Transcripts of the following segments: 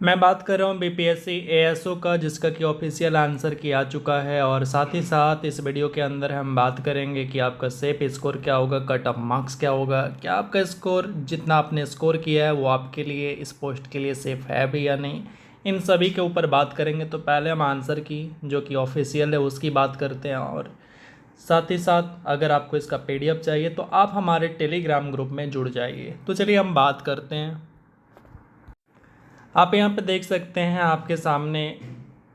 मैं बात कर रहा हूँ बीपीएससी एएसओ का, जिसका कि ऑफिशियल आंसर की आ चुका है। और साथ ही साथ इस वीडियो के अंदर हम बात करेंगे कि आपका सेफ स्कोर क्या होगा, कट ऑफ मार्क्स क्या होगा, क्या आपका स्कोर जितना आपने स्कोर किया है वो आपके लिए इस पोस्ट के लिए सेफ है भी या नहीं, इन सभी के ऊपर बात करेंगे। तो पहले हम आंसर की जो कि ऑफिशियल है उसकी बात करते हैं, और साथ ही साथ अगर आपको इसका पीडीएफ चाहिए तो आप हमारे टेलीग्राम ग्रुप में जुड़ जाइए। तो चलिए हम बात करते हैं। आप यहाँ पे देख सकते हैं आपके सामने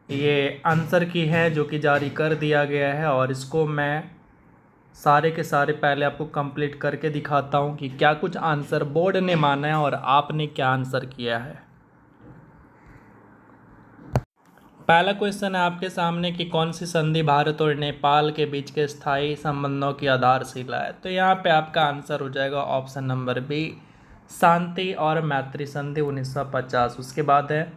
ये आंसर की है जो कि जारी कर दिया गया है, और इसको मैं सारे के सारे पहले आपको कंप्लीट करके दिखाता हूँ कि क्या कुछ आंसर बोर्ड ने माना है और आपने क्या आंसर किया है। पहला क्वेश्चन है आपके सामने कि कौन सी संधि भारत और नेपाल के बीच के स्थायी संबंधों की आधारशिला है। तो यहाँ पे आपका आंसर हो जाएगा ऑप्शन नंबर बी, शांति और मैत्री संधि 1950। उसके बाद है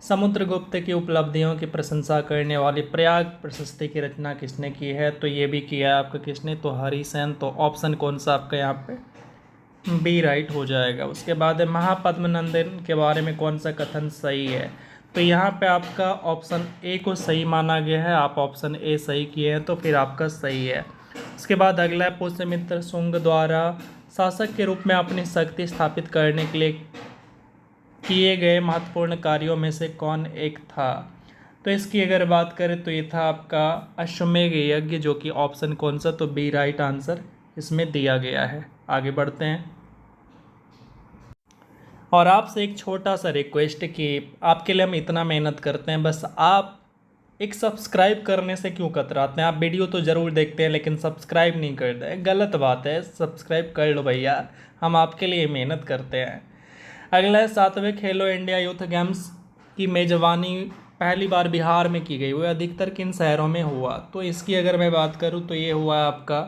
समुद्रगुप्त की उपलब्धियों की प्रशंसा करने वाली प्रयाग प्रशस्ति की रचना किसने की है। तो ये भी किया है आपका किसने, तो हरिसेन। तो ऑप्शन कौन सा आपका यहाँ पे बी राइट हो जाएगा। उसके बाद है महापद्मनंदन के बारे में कौन सा कथन सही है। तो यहाँ पे आपका ऑप्शन ए को सही माना गया है, आप ऑप्शन ए सही किए हैं तो फिर आपका सही है। उसके बाद अगला है पुष्यमित्र शुंग द्वारा शासक के रूप में अपनी शक्ति स्थापित करने के लिए किए गए महत्वपूर्ण कार्यों में से कौन एक था। तो इसकी अगर बात करें तो ये था आपका अश्वमेध यज्ञ, जो कि ऑप्शन कौन सा, तो बी राइट आंसर इसमें दिया गया है। आगे बढ़ते हैं और आपसे एक छोटा सा रिक्वेस्ट कि आपके लिए हम इतना मेहनत करते हैं, बस आप एक सब्सक्राइब करने से क्यों कतराते हैं। आप वीडियो तो ज़रूर देखते हैं लेकिन सब्सक्राइब नहीं करते हैं, गलत बात है। सब्सक्राइब कर लो भैया, हम आपके लिए मेहनत करते हैं। अगला है 7वें खेलो इंडिया यूथ गेम्स की मेज़बानी पहली बार बिहार में की गई, वो अधिकतर किन शहरों में हुआ। तो इसकी अगर मैं बात करूँ तो ये हुआ है आपका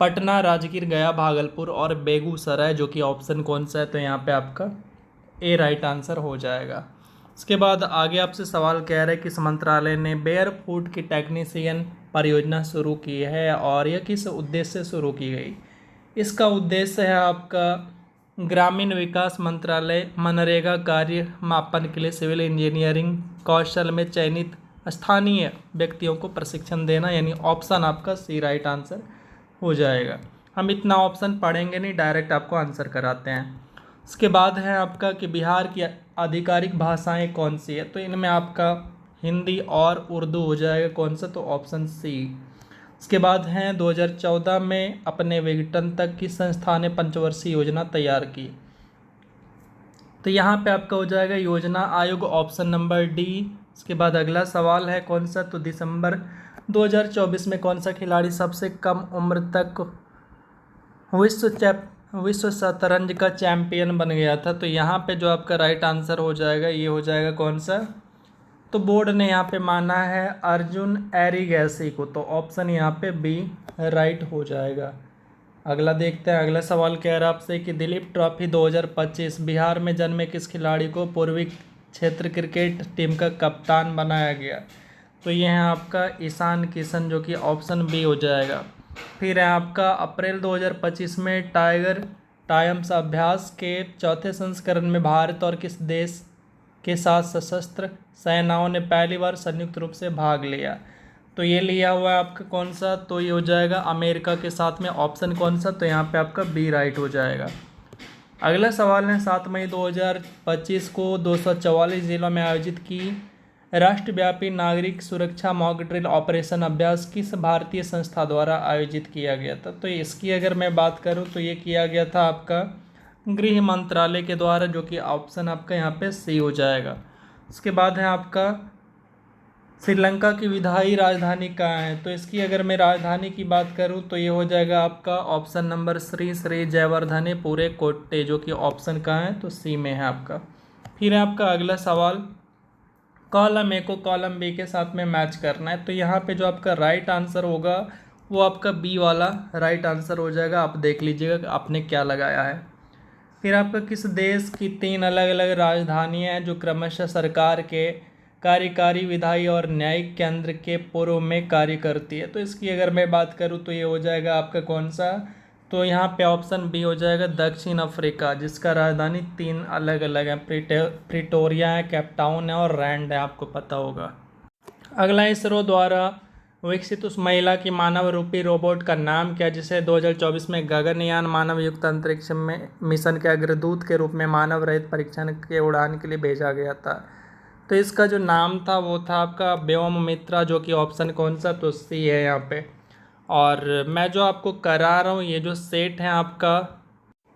पटना, राजगीर, गया, भागलपुर और बेगूसराय, जो कि ऑप्शन कौन सा है, तो यहाँ पे आपका ए राइट आंसर हो जाएगा। उसके बाद आगे आपसे सवाल कह रहा है किस मंत्रालय ने बेयर फूड की टेक्नीशियन परियोजना शुरू की है और यह किस उद्देश्य से शुरू की गई। इसका उद्देश्य है आपका ग्रामीण विकास मंत्रालय मनरेगा कार्य मापन के लिए सिविल इंजीनियरिंग कौशल में चयनित स्थानीय व्यक्तियों को प्रशिक्षण देना, यानी ऑप्शन आपका सी राइट आंसर हो जाएगा। हम इतना ऑप्शन पढ़ेंगे नहीं, डायरेक्ट आपको आंसर कराते हैं। उसके बाद है आपका कि बिहार की आधिकारिक भाषाएं कौन सी है। तो इनमें आपका हिंदी और उर्दू हो जाएगा, कौन सा, तो ऑप्शन सी। उसके बाद हैं 2014 में अपने विघटन तक किस संस्था ने पंचवर्षीय योजना तैयार की। तो यहाँ पे आपका हो जाएगा योजना आयोग, ऑप्शन नंबर डी। उसके बाद अगला सवाल है कौन सा, तो दिसंबर 2024 में कौन सा खिलाड़ी सबसे कम उम्र तक विश्व शतरंज का चैंपियन बन गया था। तो यहाँ पे जो आपका राइट आंसर हो जाएगा ये हो जाएगा कौन सा, तो बोर्ड ने यहाँ पे माना है अर्जुन एरिगैसी को। तो ऑप्शन यहाँ पे बी राइट हो जाएगा। अगला देखते हैं। अगला सवाल कह रहा है आपसे कि दिलीप ट्रॉफी 2025 बिहार में जन्मे किस खिलाड़ी को पूर्वी क्षेत्र क्रिकेट टीम का कप्तान बनाया गया। तो ये है आपका ईशान किशन, जो कि ऑप्शन बी हो जाएगा। फिर है आपका अप्रैल 2025 में टाइगर टाइम्स अभ्यास के चौथे संस्करण में भारत और किस देश के साथ सशस्त्र सेनाओं ने पहली बार संयुक्त रूप से भाग लिया। तो ये लिया हुआ है आपका कौन सा, तो ये हो जाएगा अमेरिका के साथ में, ऑप्शन कौन सा, तो यहाँ पे आपका बी राइट हो जाएगा। अगला सवाल है 7 मई 2025 को 244 जिलों में आयोजित की राष्ट्रव्यापी नागरिक सुरक्षा मॉक ड्रिल ऑपरेशन अभ्यास किस भारतीय संस्था द्वारा आयोजित किया गया था। तो इसकी अगर मैं बात करूं तो ये किया गया था आपका गृह मंत्रालय के द्वारा, जो कि ऑप्शन आपका यहाँ पे सी हो जाएगा। उसके बाद है आपका श्रीलंका की विधायी राजधानी कहाँ है। तो इसकी अगर मैं राजधानी की बात करूं तो ये हो जाएगा आपका ऑप्शन नंबर श्री जयवर्धने पूरे कोट्टे, जो कि ऑप्शन कहाँ है, तो सी में है आपका। फिर है आपका अगला सवाल, कॉलम ए को कॉलम बी के साथ में मैच करना है। तो यहाँ पे जो आपका राइट आंसर होगा वो आपका बी वाला राइट आंसर हो जाएगा। आप देख लीजिएगा कि आपने क्या लगाया है। फिर आपका किस देश की 3 अलग अलग राजधानियाँ हैं जो क्रमशः सरकार के कार्यकारी, विधायी और न्यायिक केंद्र के पूर्व में कार्य करती है। तो इसकी अगर मैं बात करूँ तो ये हो जाएगा आपका कौन सा, तो यहाँ पे ऑप्शन बी हो जाएगा दक्षिण अफ्रीका, जिसका राजधानी 3 अलग अलग है, प्रिटोरिया है, कैपटाउन है और रैंड है, आपको पता होगा। अगला, इसरो द्वारा विकसित उस महिला की मानव रूपी रोबोट का नाम क्या, जिसे 2024 में गगनयान मानव युक्त अंतरिक्ष में मिशन के अग्रदूत के रूप में मानव रहित परीक्षण के उड़ान के लिए भेजा गया था। तो इसका जो नाम था वो था आपका व्योममित्रा, जो कि ऑप्शन कौन सा, तो सी है यहाँ पे। और मैं जो आपको करा रहा हूँ, ये जो सेट है आपका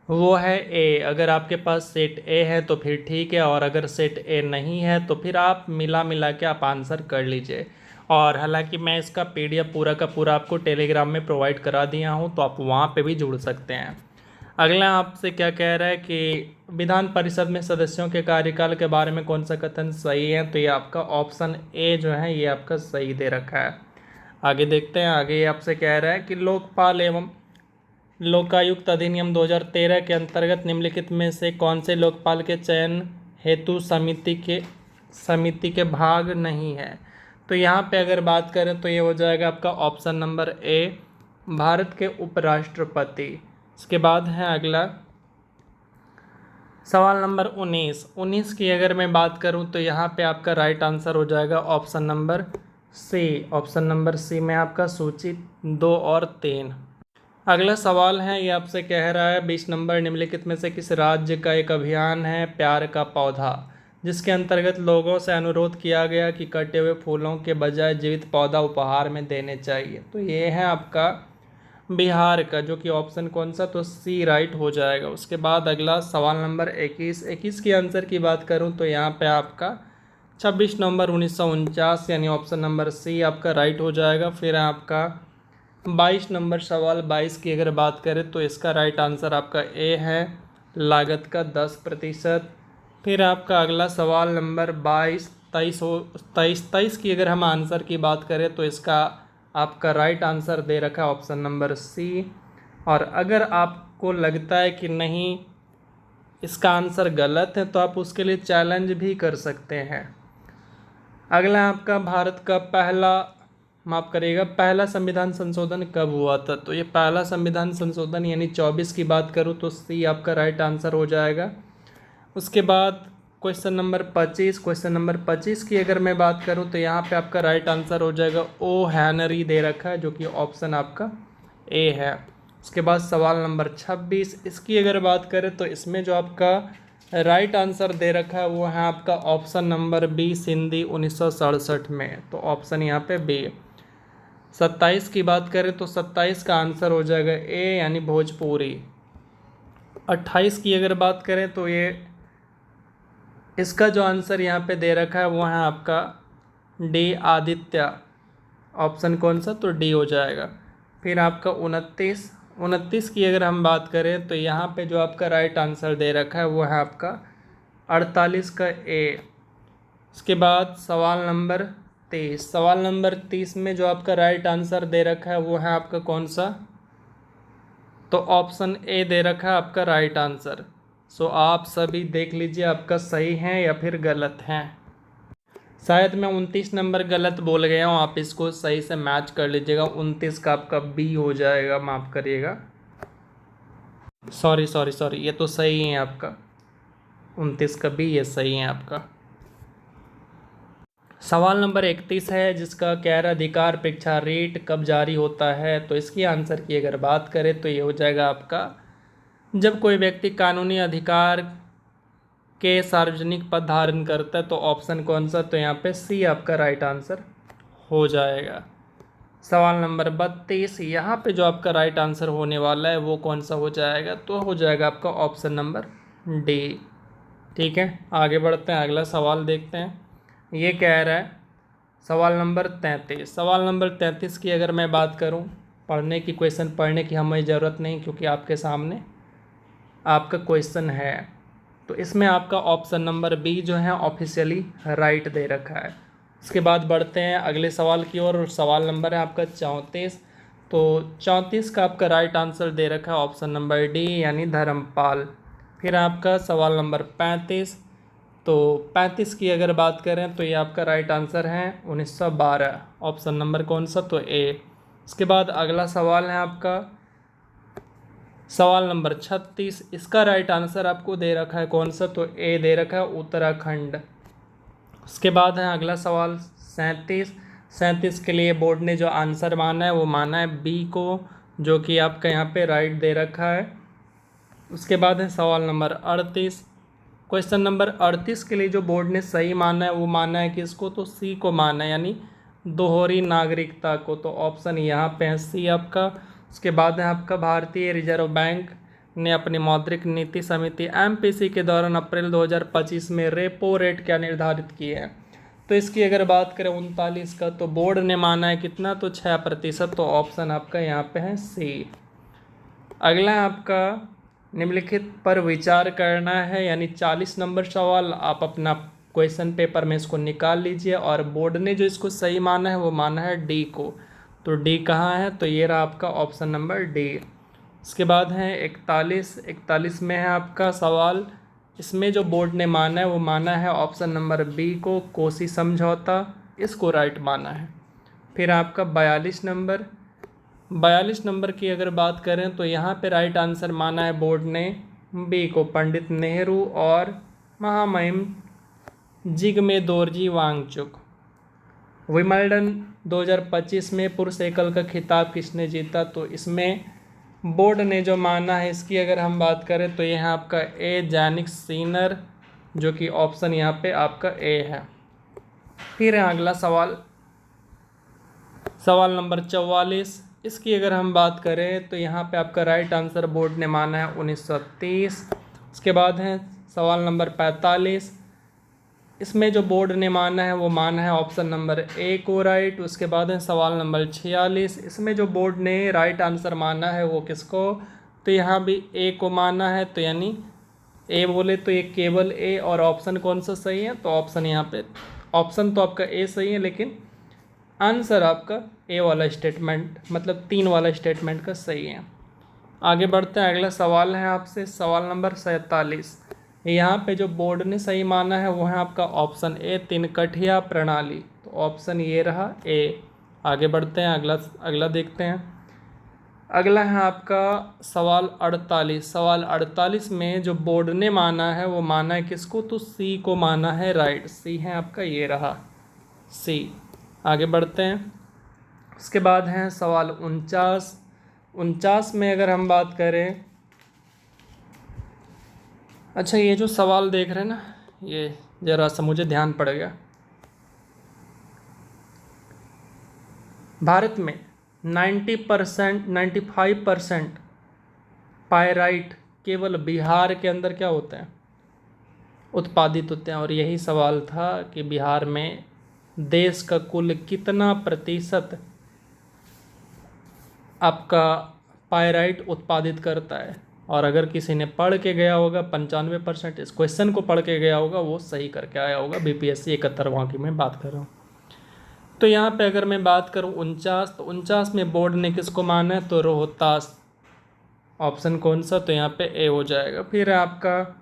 वो है ए। अगर आपके पास सेट ए है तो फिर ठीक है, और अगर सेट ए नहीं है तो फिर आप मिला के आप आंसर कर लीजिए। और हालांकि मैं इसका पीडीएफ पूरा का पूरा आपको टेलीग्राम में प्रोवाइड करा दिया हूँ, तो आप वहाँ पे भी जुड़ सकते हैं। अगला आपसे क्या कह रहा है कि विधान परिषद में सदस्यों के कार्यकाल के बारे में कौन सा कथन सही है, तो ये आपका ऑप्शन ए जो है ये आपका सही दे रखा है। आगे देखते हैं। आगे ये आपसे कह रहा है कि लोकपाल एवं लोकायुक्त अधिनियम 2013 के अंतर्गत निम्नलिखित में से कौन से लोकपाल के चयन हेतु समिति के भाग नहीं है। तो यहाँ पे अगर बात करें तो ये हो जाएगा आपका ऑप्शन नंबर ए, भारत के उपराष्ट्रपति। इसके बाद है अगला सवाल नंबर 19 की अगर मैं बात करूँ तो यहाँ पे आपका राइट आंसर हो जाएगा option number C. Option number C में आपका सूची 2 और 3। अगला सवाल है, ये आपसे कह रहा है 20 नंबर, निम्नलिखित में से किस राज्य का एक अभियान है प्यार का पौधा, जिसके अंतर्गत लोगों से अनुरोध किया गया कि कटे हुए फूलों के बजाय जीवित पौधा उपहार में देने चाहिए। तो ये है आपका बिहार का, जो कि ऑप्शन कौन सा, तो सी राइट हो जाएगा। उसके बाद अगला सवाल नंबर 21 की आंसर की बात करूँ तो यहाँ पे आपका 26 नवंबर 1949 यानी ऑप्शन नंबर सी आपका राइट हो जाएगा। फिर आपका 22 नंबर सवाल 22 की अगर बात करें तो इसका राइट आंसर आपका ए है, लागत का 10%। फिर आपका अगला सवाल नंबर 23 की अगर हम आंसर की बात करें तो इसका आपका राइट आंसर दे रखा है ऑप्शन नंबर सी। और अगर आपको लगता है कि नहीं इसका आंसर गलत है तो आप उसके लिए चैलेंज भी कर सकते हैं। अगला आपका भारत का पहला संविधान संशोधन कब हुआ था। तो ये पहला संविधान संशोधन यानी 24 की बात करूँ तो सी आपका राइट आंसर हो जाएगा। उसके बाद क्वेश्चन नंबर 25 की अगर मैं बात करूँ तो यहाँ पे आपका राइट आंसर हो जाएगा ओ हैनरी दे रखा है, जो कि ऑप्शन आपका ए है। उसके बाद सवाल नंबर 26, इसकी अगर बात करें तो इसमें जो आपका राइट आंसर दे रखा है वो है आपका ऑप्शन नंबर बी, सिंधी 1967 में। तो ऑप्शन यहाँ पे बी। 27 की बात करें तो 27 का आंसर हो जाएगा ए यानी भोजपुरी। 28 की अगर बात करें तो ये इसका जो आंसर यहाँ पे दे रखा है वो है आपका डी, आदित्य। ऑप्शन कौन सा, तो डी हो जाएगा। फिर आपका 29 की अगर हम बात करें तो यहाँ पे जो आपका राइट आंसर दे रखा है वो है आपका 48 का ए। इसके बाद सवाल नंबर 30 में जो आपका राइट आंसर दे रखा है वो है आपका कौन सा, तो ऑप्शन ए दे रखा है आपका राइट आंसर। सो आप सभी देख लीजिए आपका सही है या फिर गलत है। शायद मैं 29 नंबर गलत बोल गया हूँ, आप इसको सही से मैच कर लीजिएगा। 29 का आपका बी हो जाएगा, माफ़ करिएगा, सॉरी ये तो सही है आपका 29 का बी, ये सही है आपका। सवाल नंबर 31 है जिसका कह रहा अधिकार परीक्षा रेट कब जारी होता है। तो इसकी आंसर की अगर बात करें तो ये हो जाएगा आपका जब कोई व्यक्ति कानूनी अधिकार के सार्वजनिक पद धारण करता है। तो ऑप्शन कौन सा, तो यहाँ पे सी आपका राइट आंसर हो जाएगा। सवाल नंबर 32, यहाँ पे जो आपका राइट आंसर होने वाला है वो कौन सा हो जाएगा, तो हो जाएगा आपका ऑप्शन नंबर डी। ठीक है, आगे बढ़ते हैं, अगला सवाल देखते हैं। ये कह रहा है सवाल नंबर 33 की अगर मैं बात करूं, क्वेश्चन पढ़ने की हमें ज़रूरत नहीं क्योंकि आपके सामने आपका क्वेश्चन है। तो इसमें आपका ऑप्शन नंबर बी जो है ऑफिशियली राइट दे रखा है। इसके बाद बढ़ते हैं अगले सवाल की ओर। सवाल नंबर है आपका 34। तो 34 का आपका राइट आंसर दे रखा है ऑप्शन नंबर डी यानी धर्मपाल। फिर आपका सवाल नंबर 35। तो 35 की अगर बात करें तो ये आपका राइट आंसर है 1912। ऑप्शन नंबर कौन सा, तो ए। इसके बाद अगला सवाल है आपका सवाल नंबर 36, इसका राइट आंसर आपको दे रखा है कौन सा, तो ए दे रखा है उत्तराखंड। उसके बाद है अगला सवाल 37 के लिए बोर्ड ने जो आंसर माना है वो माना है बी को, जो कि आपका यहाँ पे राइट दे रखा है। उसके बाद है सवाल नंबर 38। क्वेश्चन नंबर 38 के लिए जो बोर्ड ने सही माना है वो माना है किसको, तो सी को माना है, यानी दोहरी नागरिकता को। तो ऑप्शन यहाँ पे है सी आपका। उसके बाद है आपका भारतीय रिजर्व बैंक ने अपनी मौद्रिक नीति समिति एमपीसी के दौरान अप्रैल 2025 में रेपो रेट क्या निर्धारित किए हैं। तो इसकी अगर बात करें 39 का, तो बोर्ड ने माना है कितना, तो 6%। तो ऑप्शन आपका यहाँ पे है सी। अगला है आपका निम्नलिखित पर विचार करना है, यानी 40 नंबर सवाल। आप अपना क्वेश्चन पेपर में इसको निकाल लीजिए, और बोर्ड ने जो इसको सही माना है वो माना है डी को। तो डी कहाँ है, तो ये रहा आपका ऑप्शन नंबर डी। इसके बाद है 41 में है आपका सवाल। इसमें जो बोर्ड ने माना है वो माना है ऑप्शन नंबर बी को, कोसी समझौता, इसको राइट माना है। फिर आपका 42 नंबर की अगर बात करें तो यहाँ पे राइट आंसर माना है बोर्ड ने बी को, पंडित नेहरू और महामहिम जिग्मे दोरजी वांगचुक। विंबलडन 2025 में पुरुष एकल का खिताब किसने जीता, तो इसमें बोर्ड ने जो माना है, इसकी अगर हम बात करें तो यह आपका ए जैनिक सीनर, जो कि ऑप्शन यहाँ पे आपका ए है। फिर है अगला सवाल नंबर 44। इसकी अगर हम बात करें तो यहाँ पे आपका राइट आंसर बोर्ड ने माना है 1930। उसके बाद है सवाल नंबर 45। इसमें जो बोर्ड ने माना है वो माना है ऑप्शन नंबर ए को राइट। उसके बाद है सवाल नंबर 46। इसमें जो बोर्ड ने राइट आंसर माना है वो किसको, तो यहाँ भी ए को माना है। तो यानी ए बोले तो ये केवल ए, और ऑप्शन कौन सा सही है, तो ऑप्शन यहाँ पे, ऑप्शन तो आपका ए सही है, लेकिन आंसर आपका ए वाला स्टेटमेंट, मतलब 3 वाला स्टेटमेंट का सही है। आगे बढ़ते हैं, अगला सवाल है आपसे सवाल नंबर 47। यहाँ पे जो बोर्ड ने सही माना है वो है आपका ऑप्शन ए, तिनकठिया प्रणाली। तो ऑप्शन ये रहा ए। आगे बढ़ते हैं, अगला देखते हैं। अगला है आपका सवाल 48 में जो बोर्ड ने माना है वो माना है किसको, तो सी को माना है राइट। सी है आपका, ये रहा सी। आगे बढ़ते हैं, उसके बाद है सवाल 49 में अगर हम बात करें, अच्छा ये जो सवाल देख रहे हैं ना, ये ज़रा सा मुझे ध्यान पड़ गया। भारत में 95% पायराइट केवल बिहार के अंदर क्या होते हैं, उत्पादित होते हैं। और यही सवाल था कि बिहार में देश का कुल कितना प्रतिशत आपका पायराइट उत्पादित करता है। और अगर किसी ने पढ़ के गया होगा 95%, इस क्वेश्चन को पढ़ के गया होगा, वो सही करके आया होगा। बीपीएससी 71वां की मैं बात कर रहा हूँ। तो यहाँ पे अगर मैं बात करूँ 49, तो 49 में बोर्ड ने किसको माना है, तो रोहतास। ऑप्शन कौन सा, तो यहाँ पे ए हो जाएगा। फिर आपका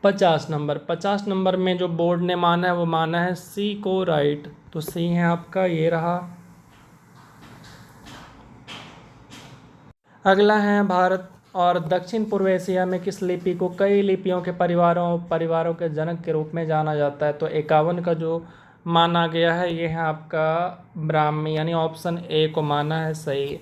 50 नंबर में जो बोर्ड ने माना है वो माना है सी को राइट। तो सी है आपका, ये रहा। अगला है भारत और दक्षिण पूर्व एशिया में किस लिपि को कई लिपियों के परिवारों के जनक के रूप में जाना जाता है। तो 51 का जो माना गया है ये है आपका ब्राह्मी, यानी ऑप्शन ए को माना है सही।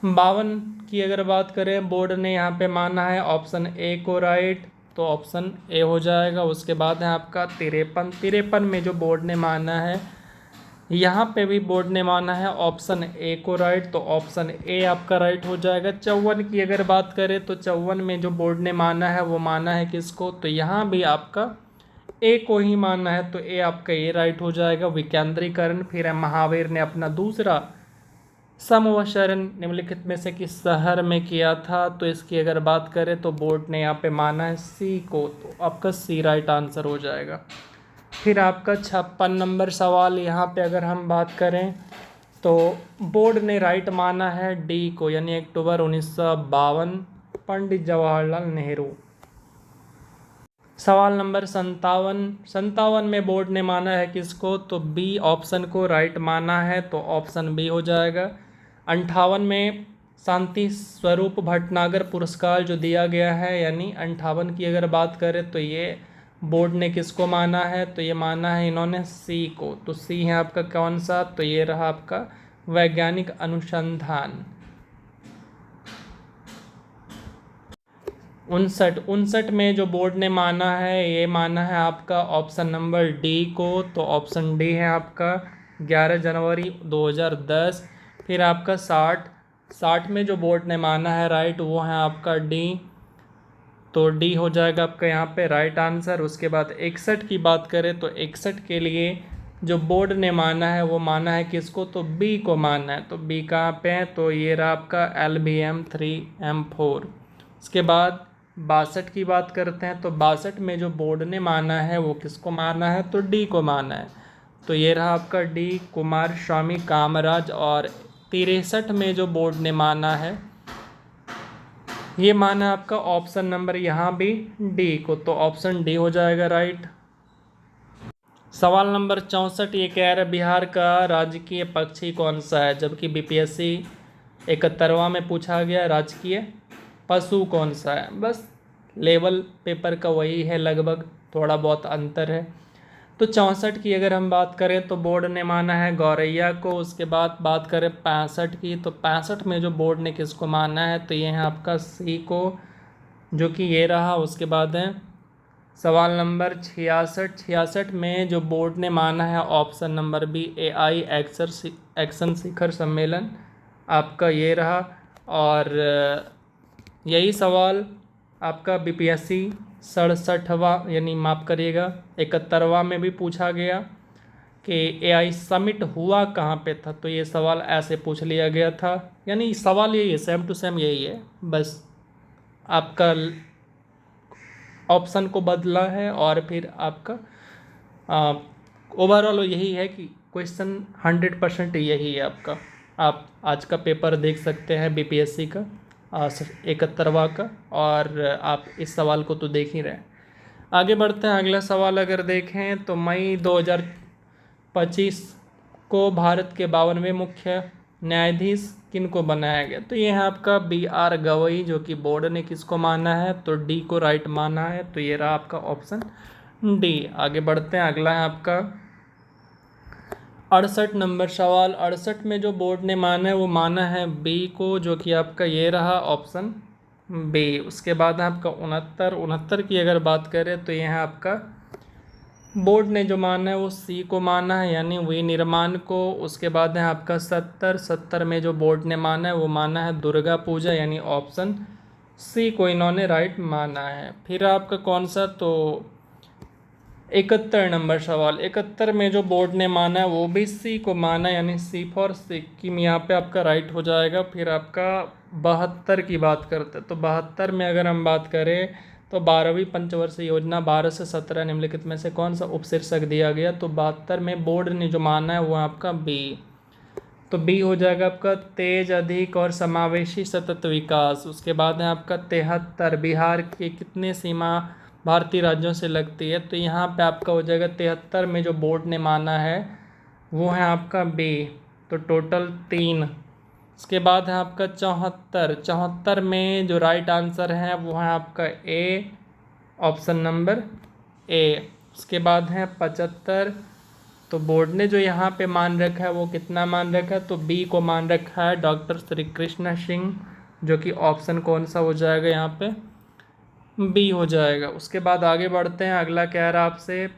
52 की अगर बात करें, बोर्ड ने यहाँ पे माना है ऑप्शन ए को राइट। तो ऑप्शन ए हो जाएगा। उसके बाद है आपका 53 में जो बोर्ड ने माना है, यहाँ पे भी बोर्ड ने माना है ऑप्शन ए को राइट। तो ऑप्शन ए आपका राइट हो जाएगा। 54 की अगर बात करें तो 54 में जो बोर्ड ने माना है वो माना है किसको, तो यहाँ भी आपका ए को ही माना है। तो ए आपका ये राइट हो जाएगा। विकेंद्रीकरण। फिर है महावीर ने अपना दूसरा समवशरण निम्नलिखित में से किस शहर में किया था। तो इसकी अगर बात करें तो बोर्ड ने यहाँ पे माना है सी को। तो आपका सी राइट आंसर हो जाएगा। फिर आपका 56 नंबर सवाल, यहाँ पे अगर हम बात करें तो बोर्ड ने राइट माना है डी को, यानी अक्टूबर 1952, पंडित जवाहरलाल नेहरू। सवाल नंबर 57 में बोर्ड ने माना है किसको, तो बी ऑप्शन को राइट माना है। तो ऑप्शन बी हो जाएगा। 58 में शांति स्वरूप भटनागर पुरस्कार जो दिया गया है यानी 58 की अगर बात करें तो ये बोर्ड ने किसको माना है, तो ये माना है इन्होंने सी को। तो सी है आपका कौन सा, तो ये रहा आपका वैज्ञानिक अनुसंधान। 59 में जो बोर्ड ने माना है, ये माना है आपका ऑप्शन नंबर डी को। तो ऑप्शन डी है आपका 11 जनवरी 2010। फिर आपका 60 में जो बोर्ड ने माना है राइट, वो है आपका डी। तो डी हो जाएगा आपका यहाँ पे राइट आंसर। उसके बाद 61 की बात करें तो 61 के लिए जो बोर्ड ने माना है वो माना है किसको, तो बी को माना है। तो बी कहाँ पे है, तो ये रहा आपका LBM3M4। उसके बाद 62 की बात करते हैं तो 62 में जो बोर्ड ने माना है वो किसको माना है, तो डी को माना है। तो ये रहा आपका डी, कुमार स्वामी कामराज। और 63 में जो बोर्ड ने माना है, ये माना आपका ऑप्शन नंबर यहाँ भी डी को। तो ऑप्शन डी हो जाएगा राइट। सवाल नंबर 64 ये कह रहा है बिहार का राजकीय पक्षी कौन सा है, जबकि BPSC 71वां में पूछा गया राजकीय पशु कौन सा है। बस लेवल पेपर का वही है, लगभग थोड़ा बहुत अंतर है। तो 64 की अगर हम बात करें तो बोर्ड ने माना है गौरैया को। उसके बाद बात करें 65 की, तो 65 में जो बोर्ड ने किसको माना है, तो ये है आपका सी को, जो कि ये रहा। उसके बाद है सवाल नंबर 66 में जो बोर्ड ने माना है option number B AI action शिखर सम्मेलन, आपका ये रहा। और यही सवाल आपका BPSC 67वां यानी माफ़ करिएगा 71वां में भी पूछा गया कि AI समिट हुआ कहाँ पे था। तो ये सवाल ऐसे पूछ लिया गया था, यानी सवाल यही है, सेम टू सेम यही है, बस आपका ऑप्शन को बदला है। और फिर आपका ओवरऑल यही है कि क्वेश्चन 100% यही है आपका। आप आज का पेपर देख सकते हैं BPSC का 71वां का, और आप इस सवाल को तो देख ही रहे हैं। आगे बढ़ते हैं, अगला सवाल अगर देखें तो मई 2025 को भारत के 52वें मुख्य न्यायाधीश किन को बनाया गया। तो ये है आपका BR गवई, जो कि बोर्ड ने किसको माना है, तो डी को राइट माना है। तो ये रहा आपका ऑप्शन डी। आगे बढ़ते हैं, अगला है आपका 68 नंबर सवाल। 68 में जो बोर्ड ने माना है वो माना है बी को, जो कि आपका ये रहा ऑप्शन बी। उसके बाद है आपका 69 की अगर बात करें तो यह है आपका बोर्ड ने जो माना है वो सी को माना है, यानी विनिर्माण को। उसके बाद है आपका 70 में जो बोर्ड ने माना है वो माना है दुर्गा पूजा, यानी ऑप्शन सी को इन्होंने राइट माना है। फिर आपका कौन सा, तो 71 नंबर सवाल। 71 में जो बोर्ड ने माना है वो भी सी को माना, यानी सी फॉर सिक्किम यहाँ पे आपका राइट हो जाएगा। फिर आपका 72 की बात करते हैं तो 72 में अगर हम बात करें तो 12वीं पंचवर्षीय योजना 12 से 17 निम्नलिखित में से कौन सा उपशीर्षक दिया गया। तो 72 में बोर्ड ने जो माना है वो आपका बी। तो बी हो जाएगा आपका तेज, अधिक और समावेशी सतत विकास। उसके बाद है आपका 73 बिहार के कितने सीमा भारतीय राज्यों से लगती है। तो यहाँ पे आपका हो जाएगा 73 में जो बोर्ड ने माना है वो है आपका बी, तो टोटल 3। उसके बाद है आपका 74 में जो राइट आंसर है वो है आपका ए, ऑप्शन नंबर ए। उसके बाद है 75, तो बोर्ड ने जो यहाँ पे मान रखा है वो कितना मान रखा है, तो बी को मान रखा है डॉक्टर श्री कृष्ण सिंह, जो कि ऑप्शन कौन सा हो जाएगा यहाँ पे, बी हो जाएगा। उसके बाद आगे बढ़ते हैं, अगला कह रहा है आपसे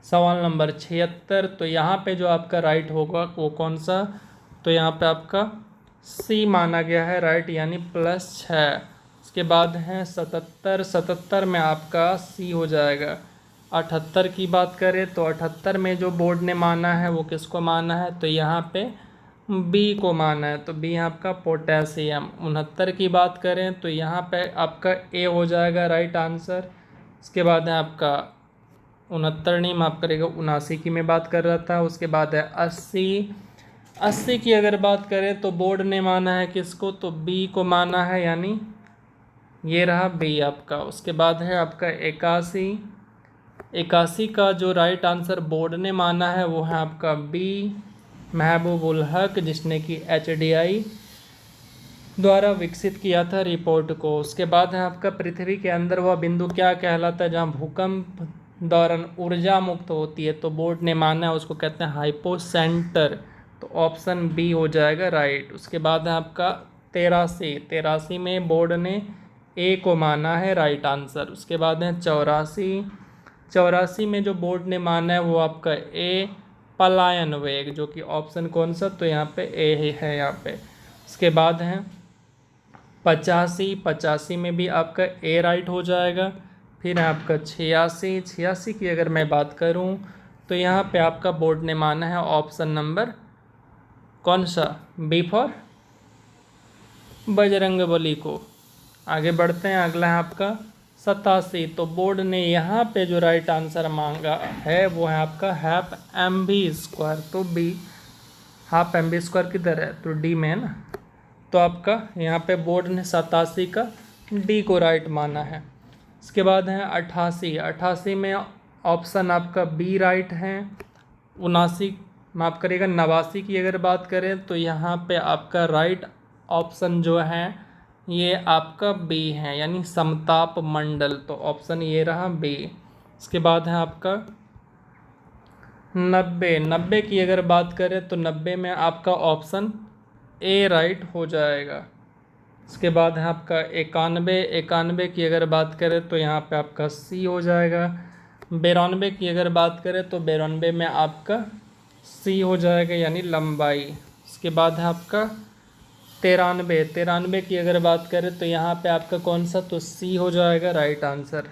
सवाल नंबर 76। तो यहाँ पे जो आपका राइट होगा वो कौन सा, तो यहाँ पे आपका सी माना गया है राइट, यानी +6। उसके बाद है 77 में आपका सी हो जाएगा। 78 की बात करें तो 78 में जो बोर्ड ने माना है वो किसको माना है, तो यहाँ पे बी को माना है, तो बी आपका पोटेशियम। 69 की बात करें तो यहाँ पे आपका ए हो जाएगा राइट आंसर। उसके बाद है आपका 69 नहीं माफ़ करेगा 79 की मैं बात कर रहा था। उसके बाद है 80 की अगर बात करें तो बोर्ड ने माना है किसको, तो बी को माना है, यानी ये रहा बी आपका। उसके बाद है आपका 81 का जो राइट आंसर बोर्ड ने माना है वो है आपका बी, महबूबुल हक, जिसने कि HDI द्वारा विकसित किया था रिपोर्ट को। उसके बाद है आपका पृथ्वी के अंदर वह बिंदु क्या कहलाता है जहाँ भूकंप दौरान ऊर्जा मुक्त होती है, तो बोर्ड ने माना है उसको कहते हैं हाइपोसेंटर, तो ऑप्शन बी हो जाएगा राइट। उसके बाद है आपका 83 में बोर्ड ने ए को माना है राइट आंसर। उसके बाद है 84 में जो बोर्ड ने माना है वो आपका ए पलायन वेग, जो कि ऑप्शन कौन सा, तो यहाँ पे ए ही है यहाँ पे। उसके बाद है 85 में भी आपका ए राइट हो जाएगा। फिर है आपका 86 की अगर मैं बात करूं तो यहाँ पे आपका बोर्ड ने माना है ऑप्शन नंबर कौन सा, बी फॉर बजरंगबली को। आगे बढ़ते हैं, अगला है आपका 87, तो बोर्ड ने यहाँ पे जो राइट आंसर मांगा है वो है आपका हाफ एम बी स्क्वायर, तो B half M B square किधर है, तो डी में है ना, तो आपका यहाँ पे बोर्ड ने 87 का डी को राइट माना है। इसके बाद है 88 में ऑप्शन आपका बी राइट है। 79 माफ़ करिएगा 89 की अगर बात करें तो यहाँ पे आपका राइट ऑप्शन जो है ये आपका बी है, यानी समताप मंडल, तो ऑप्शन ये रहा बी। इसके बाद है आपका 90 की अगर बात करें तो 90 में आपका ऑप्शन ए राइट हो जाएगा। इसके बाद है आपका 91 की अगर बात करें तो यहाँ पे आपका सी हो जाएगा। 92 की अगर बात करें तो 92 में आपका सी हो जाएगा, यानी लंबाई। इसके बाद है आपका 93 की अगर बात करें तो यहाँ पे आपका कौन सा, तो सी हो जाएगा राइट आंसर।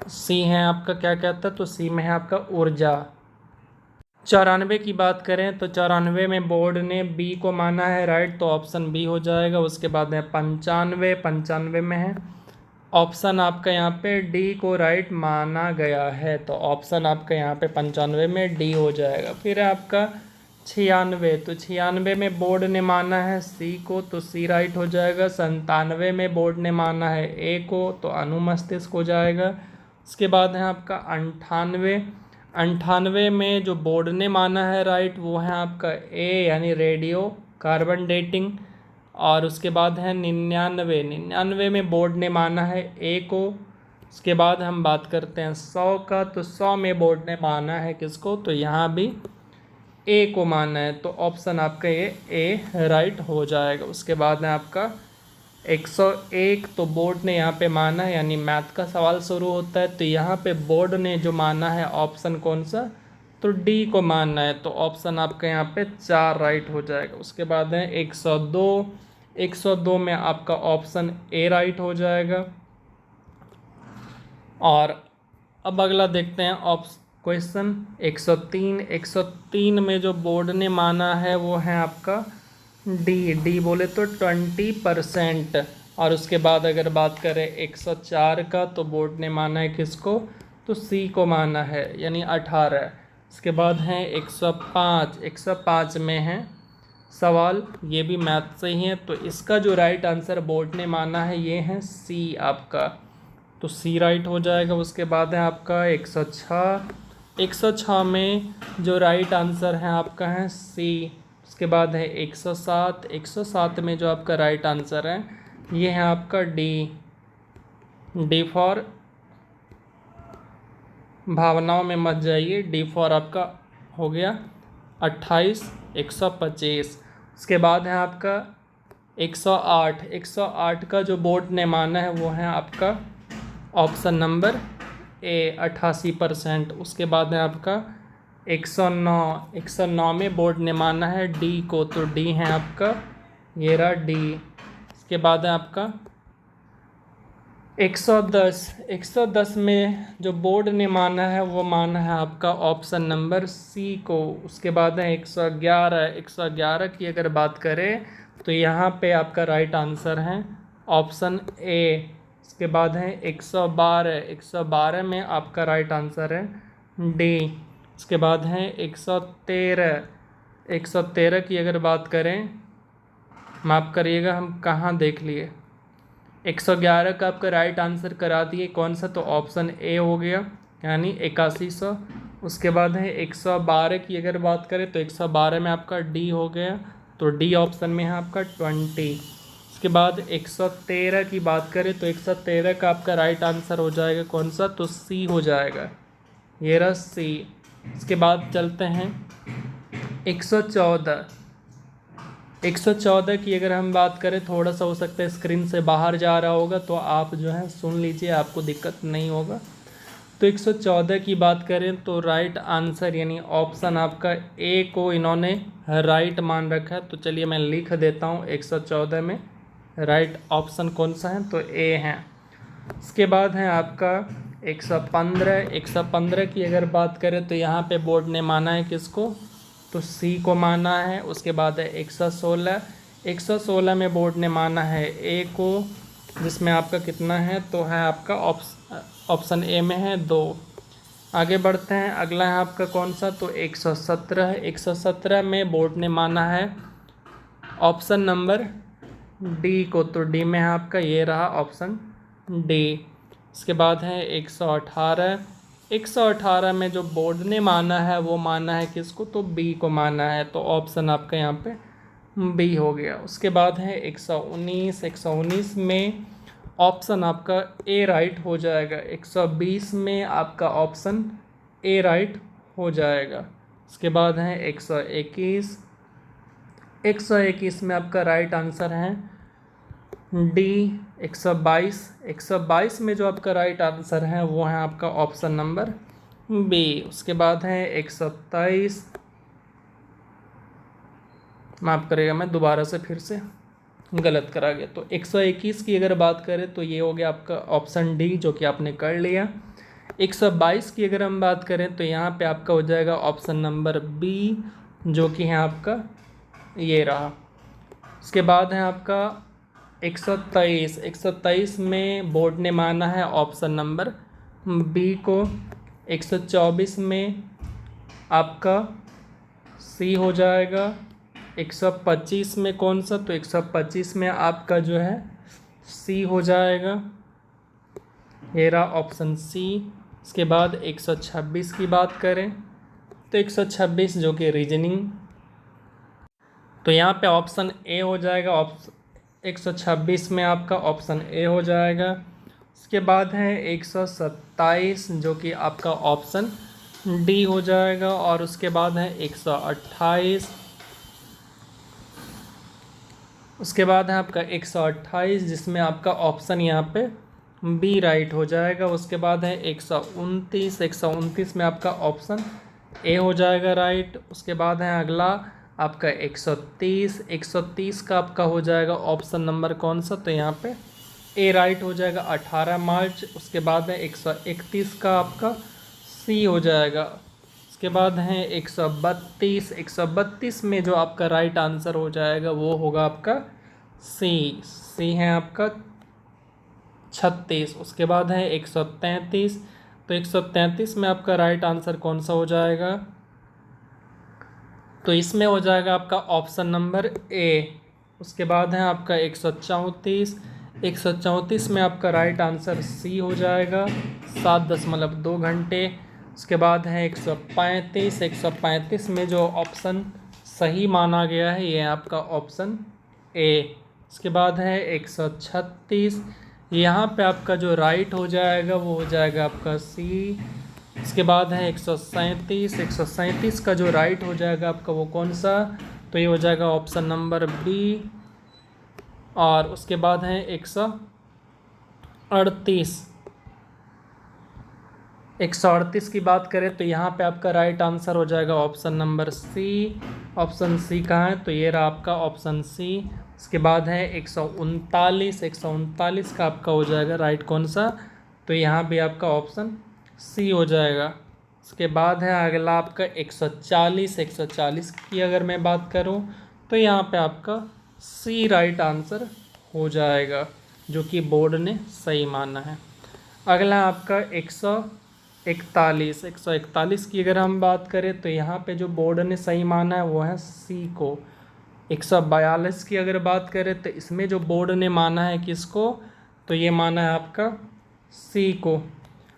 सी है आपका क्या कहता है, तो सी में है आपका ऊर्जा। 94 की बात करें तो 94 में बोर्ड ने बी को माना है राइट, तो ऑप्शन बी हो जाएगा। उसके बाद है 95 में है ऑप्शन आपका यहाँ पे डी को राइट माना गया है, तो ऑप्शन आपका यहाँ पे 95 में डी हो जाएगा। फिर है आपका 96, तो 96 में बोर्ड ने माना है सी को, तो सी राइट हो जाएगा। 97 में बोर्ड ने माना है ए को, तो अनुमस्तिष्क हो जाएगा। उसके बाद है आपका 98 में जो बोर्ड ने माना है राइट वो है आपका ए, यानी रेडियो कार्बन डेटिंग। और उसके बाद है 99 में बोर्ड ने माना है ए को। उसके बाद हम बात करते हैं 100 का, तो 100 में बोर्ड ने माना है किसको, तो यहाँ भी ए को माना है, तो ऑप्शन आपका ये ए राइट हो जाएगा। उसके बाद है आपका 101, तो बोर्ड ने यहाँ पे माना है, यानी मैथ का सवाल शुरू होता है, तो यहाँ पे बोर्ड ने जो माना है ऑप्शन कौन सा, तो डी को मानना है, तो ऑप्शन आपका यहाँ पे 4 राइट हो जाएगा। उसके बाद है 102 में आपका ऑप्शन ए राइट हो जाएगा। और अब अगला देखते हैं क्वेश्चन 103 में जो बोर्ड ने माना है वो है आपका डी बोले तो 20%। और उसके बाद अगर बात करें 104 का, तो बोर्ड ने माना है किसको, तो सी को माना है, यानी 18। इसके बाद है 105 में है सवाल, ये भी मैथ से ही है, तो इसका जो राइट आंसर बोर्ड ने माना है ये है सी आपका, तो सी राइट हो जाएगा। उसके बाद है आपका 106 में जो राइट आंसर है आपका है सी। उसके बाद है 107 में जो आपका राइट आंसर है ये है आपका डी फॉर भावनाओं में मत जाइए, डी फॉर आपका हो गया 28 125। उसके बाद है आपका 108 का जो बोर्ड ने माना है वो है आपका ऑप्शन नंबर ए 88%। उसके बाद है आपका 109 में बोर्ड ने माना है डी को, तो डी है आपका ये रहा डी। इसके बाद है आपका 110 में जो बोर्ड ने माना है वो माना है आपका ऑप्शन नंबर सी को। उसके बाद है 111 की अगर बात करें तो यहाँ पे आपका राइट आंसर है ऑप्शन ए। इसके बाद है 112 में आपका राइट आंसर है डी। इसके बाद है 113 की अगर बात करें, माफ़ करिएगा हम कहाँ देख लिए, 111 का आपका राइट आंसर करा दिए कौन सा, तो ऑप्शन ए हो गया, यानी 8100। उसके बाद है 112 की अगर बात करें तो 112 में आपका डी हो गया, तो डी ऑप्शन में है आपका 20। उसके बाद 113 की बात करें तो 113 का आपका राइट आंसर हो जाएगा कौन सा, तो सी हो जाएगा, ये रहा सी। उसके बाद चलते हैं 114। 114 की अगर हम बात करें, थोड़ा सा हो सकता है स्क्रीन से बाहर जा रहा होगा, तो आप जो है सुन लीजिए, आपको दिक्कत नहीं होगा। तो 114 की बात करें तो राइट आंसर यानी ऑप्शन आपका ए को इन्होंने राइट मान रखा है। तो चलिए मैं लिख देता हूँ 114 में राइट ऑप्शन कौन सा है, तो ए है। उसके बाद है आपका 115। 115 की अगर बात करें तो यहाँ पे बोर्ड ने माना है किसको, तो सी को माना है। उसके बाद है 116। 116 में बोर्ड ने माना है ए को, जिसमें आपका कितना है, तो है आपका ऑप्शन ए में है 2। आगे बढ़ते हैं, अगला है आपका कौन सा, तो 117। 117 में बोर्ड ने माना है ऑप्शन नंबर डी को, तो डी में है आपका ये रहा ऑप्शन डी। इसके बाद है 118। 118 में जो बोर्ड ने माना है वो माना है किसको, तो बी को माना है, तो ऑप्शन आपका यहाँ पे बी हो गया। उसके बाद है 119। 119 में ऑप्शन आपका ए राइट हो जाएगा। 120 में आपका ऑप्शन ए राइट हो जाएगा। उसके बाद है 121। 121 में आपका राइट आंसर है डी 122। 122 में जो आपका राइट आंसर है वो है आपका ऑप्शन नंबर बी। उसके बाद है 127, माफ़ करेगा मैं दोबारा से फिर से गलत करा गया। तो 121 की अगर बात करें तो ये हो गया आपका ऑप्शन डी, जो कि आपने कर लिया। 122 की अगर हम बात करें तो यहाँ पे आपका हो जाएगा ऑप्शन नंबर बी, जो कि है आपका ये रहा। उसके बाद है आपका 123। 123 में बोर्ड ने माना है ऑप्शन नंबर बी को। 124 में आपका सी हो जाएगा। 125 में कौन सा, तो 125 में आपका जो है सी हो जाएगा, ये रहा ऑप्शन सी। इसके बाद 126 की बात करें तो 126 जो कि रीजनिंग, तो यहाँ पे ऑप्शन ए हो जाएगा। 126 में आपका ऑप्शन ए हो जाएगा। उसके बाद है 127 जो कि आपका ऑप्शन डी हो जाएगा। और उसके बाद है 128। उसके बाद है आपका 128 जिसमें आपका ऑप्शन यहाँ पे बी राइट हो जाएगा। उसके बाद है 129। 129 में आपका ऑप्शन ए हो जाएगा राइट। उसके बाद है अगला आपका 130। 130 का आपका हो जाएगा ऑप्शन नंबर कौन सा, तो यहाँ पे ए राइट हो जाएगा 18 मार्च। उसके बाद है 131 का आपका सी हो जाएगा। उसके बाद है 132। 132 में जो आपका राइट आंसर हो जाएगा वो होगा आपका सी। सी है आपका 36। उसके बाद है 133। तो 133 में आपका राइट आंसर कौन सा हो जाएगा, तो इसमें हो जाएगा आपका ऑप्शन नंबर ए। उसके बाद है आपका 134। 134 में आपका राइट आंसर सी हो जाएगा, 7.2 घंटे। उसके बाद है 135। 135 में जो ऑप्शन सही माना गया है ये आपका ऑप्शन ए। उसके बाद है 136, यहाँ पे आपका जो राइट हो जाएगा वो हो जाएगा आपका सी। उसके बाद है 137। 137 का जो राइट हो जाएगा आपका वो कौन सा, तो ये हो जाएगा ऑप्शन नंबर बी। और उसके बाद है 138। 138 की बात करें तो यहाँ पे आपका राइट आंसर हो जाएगा option number C. Option C कहाँ है, तो ये रहा आपका ऑप्शन सी। उसके बाद है 139। 139 का आपका हो जाएगा राइट कौन सा, तो यहाँ भी आपका ऑप्शन सी हो जाएगा। उसके बाद है अगला आपका 140। 140 की अगर मैं बात करूँ तो यहाँ पे आपका सी राइट आंसर हो जाएगा, जो कि बोर्ड ने सही माना है। अगला आपका 141। 141 की अगर हम बात करें तो यहाँ पे जो बोर्ड ने सही माना है वो है सी को। 142 की अगर बात करें तो इसमें जो बोर्ड ने माना है किसको, तो ये माना है आपका सी को।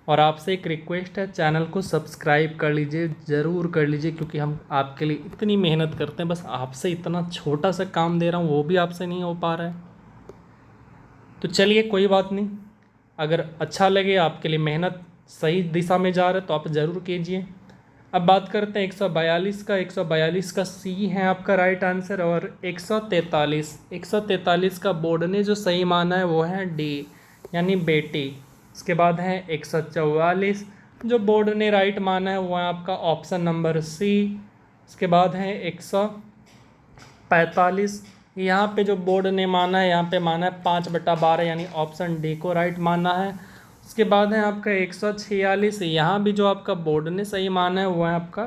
और आपसे एक रिक्वेस्ट है, चैनल को सब्सक्राइब कर लीजिए, ज़रूर कर लीजिए, क्योंकि हम आपके लिए इतनी मेहनत करते हैं। बस आपसे इतना छोटा सा काम दे रहा हूँ, वो भी आपसे नहीं हो पा रहा है। तो चलिए कोई बात नहीं, अगर अच्छा लगे, आपके लिए मेहनत सही दिशा में जा रहा है तो आप ज़रूर कीजिए। अब बात करते हैं 142 का। 142 का सी है आपका राइट आंसर। और 143 का बोर्ड ने जो सही माना है वो है डी, यानी बेटी। उसके बाद है 144, जो बोर्ड ने राइट माना है वो है आपका ऑप्शन नंबर सी। उसके बाद है 145, यहाँ पे जो बोर्ड ने माना है, यहाँ पे माना है 5/12, यानी ऑप्शन डी को राइट माना है। उसके बाद है आपका 146, यहाँ भी जो आपका बोर्ड ने सही माना है वो है आपका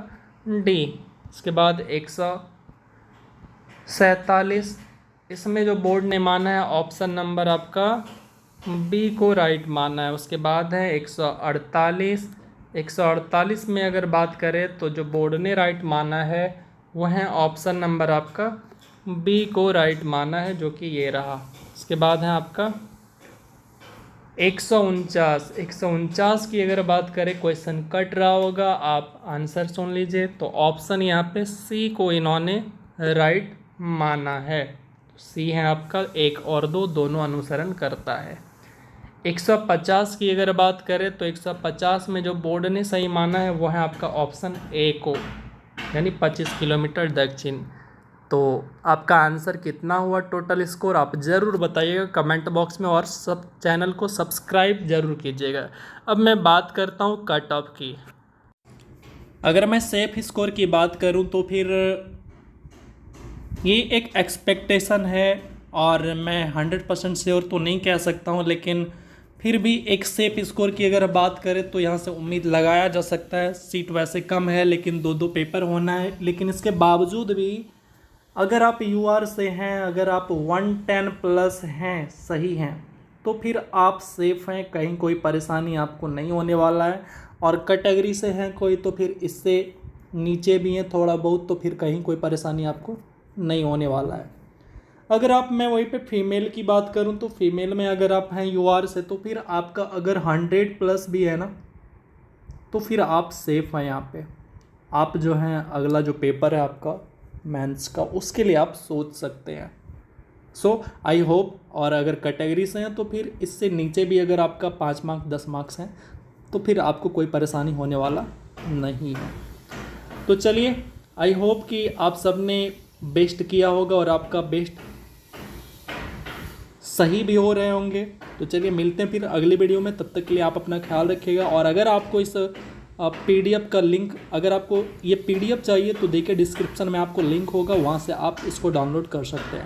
डी। उसके बाद 147, इसमें जो बोर्ड ने माना है ऑप्शन नंबर आपका बी को राइट माना है। उसके बाद है 148 में अगर बात करें तो जो बोर्ड ने राइट माना है वह है ऑप्शन नंबर आपका बी को राइट माना है, जो कि ये रहा। उसके बाद है आपका 149 की अगर बात करें, क्वेश्चन कट रहा होगा, आप आंसर सुन लीजिए। तो ऑप्शन यहाँ पे सी को इन्होंने राइट माना है। सी है आपका 1 और 2 दोनों अनुसरण करता है। 150 की अगर बात करें तो 150 में जो बोर्ड ने सही माना है वो है आपका ऑप्शन ए को, यानी 25 किलोमीटर दक्षिण। तो आपका आंसर कितना हुआ टोटल स्कोर, आप ज़रूर बताइएगा कमेंट बॉक्स में, और सब चैनल को सब्सक्राइब ज़रूर कीजिएगा। अब मैं बात करता हूँ कट ऑफ की। अगर मैं सेफ स्कोर की बात करूँ तो फिर ये एक एक्सपेक्टेशन है, और मैं 100% श्योर तो नहीं कह सकता हूँ, लेकिन फिर भी एक सेफ स्कोर की अगर बात करें तो यहाँ से उम्मीद लगाया जा सकता है। सीट वैसे कम है, लेकिन 2 पेपर होना है, लेकिन इसके बावजूद भी अगर आप यूआर से हैं, अगर आप 110+ हैं, सही हैं, तो फिर आप सेफ़ हैं, कहीं कोई परेशानी आपको नहीं होने वाला है। और कैटेगरी से हैं कोई तो फिर इससे नीचे भी हैं थोड़ा बहुत, तो फिर कहीं कोई परेशानी आपको नहीं होने वाला है। अगर आप, मैं वहीं पे फीमेल की बात करूं तो फीमेल में अगर आप हैं यूआर से, तो फिर आपका अगर 100+ भी है ना, तो फिर आप सेफ़ हैं। यहाँ पे आप जो हैं अगला जो पेपर है आपका मेंस का, उसके लिए आप सोच सकते हैं। सो आई होप। और अगर कैटेगरी से हैं तो फिर इससे नीचे भी अगर आपका 5 मार्क्स 10 मार्क्स हैं तो फिर आपको कोई परेशानी होने वाला नहीं है। तो चलिए, आई होप कि आप सब ने बेस्ट किया होगा और आपका बेस्ट सही भी हो रहे होंगे। तो चलिए मिलते हैं फिर अगली वीडियो में, तब तक के लिए आप अपना ख्याल रखिएगा। और अगर आपको इस PDF का लिंक, अगर आपको ये PDF चाहिए तो देखिए डिस्क्रिप्शन में आपको लिंक होगा, वहाँ से आप इसको डाउनलोड कर सकते हैं।